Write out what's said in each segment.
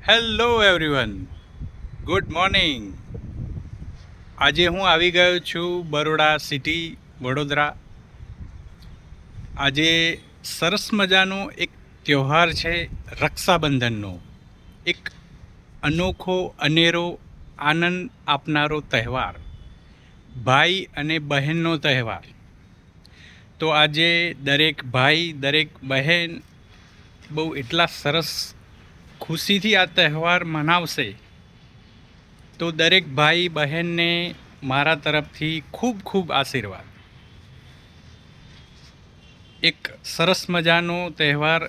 Hello everyone, good morning. આજે હું આવી ગયો છું બરોડા સિટી, વડોદરા. આજે સરસ મજાનો એક તહેવાર છે, રક્ષાબંધનનો. એક અનોખો, અનેરો, આનંદ આપનારો તહેવાર, ભાઈ અને બહેનનો તહેવાર. તો આજે દરેક ભાઈ, દરેક બહેન બહુ એટલા સરસ ખુશીથી આ તહેવાર મનાવશે. તો દરેક ભાઈ બહેનને મારા તરફથી ખૂબ ખૂબ આશીર્વાદ. એક સરસ મજાનો તહેવાર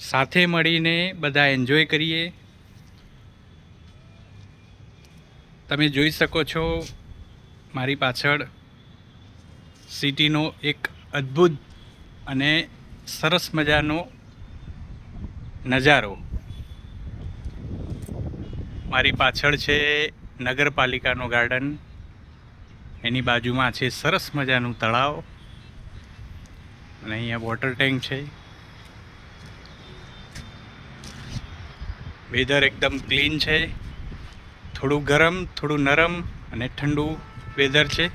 સાથે મળીને બધા એન્જોય કરીએ. તમે જોઈ શકો છો મારી પાછળ સિટીનો એક અદ્ભુત અને સરસ મજાનો નજારો. મારી પાછળ છે નગરપાલિકાનો ગાર્ડન, એની બાજુમાં છે સરસ મજાનું તળાવ અને અહીંયા વોટર ટેન્ક છે. વેધર એકદમ ક્લીન છે, થોડું ગરમ, થોડું નરમ અને ઠંડુ વેધર છે.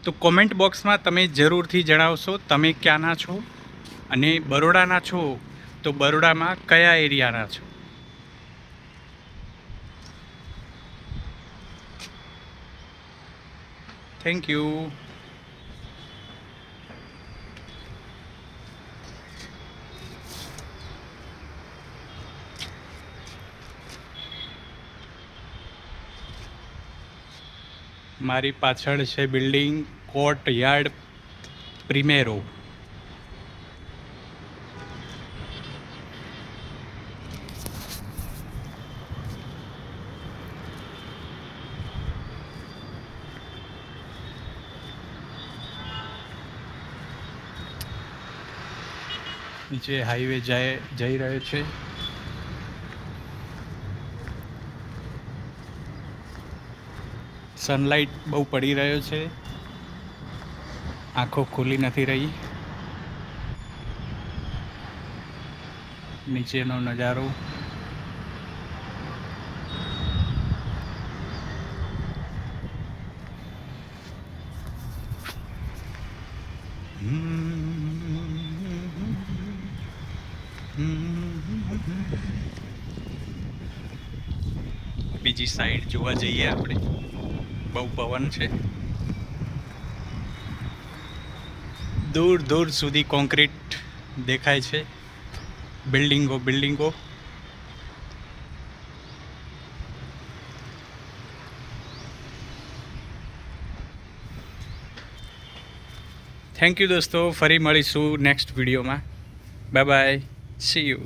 તો કોમેન્ટ બોક્સમાં તમે જરૂરથી જણાવશો તમે ક્યાંના છો અને બરોડાના છો તો બરોડામાં કયા એરિયાના છો. Thank you. મારી પાછળ છે બિલ્ડિંગ કોર્ટ યાર્ડ પ્રીમેરો. નીચે હાઈવે જઈ રહ્યો છે. સનલાઇટ બહુ પડી રહ્યો છે, આંખો ખુલી નથી રહી. નીચેનો નજારો. બીજી સાઈડ જોવા જઈએ આપણે. બહુ પવન છે, દૂર દૂર સુધી કોન્ક્રીટ દેખાય છે, બિલ્ડિંગો બિલ્ડિંગો. થેન્ક યુ દોસ્તો, ફરી મળીશું નેક્સ્ટ વિડીયોમાં. Bye bye, C you.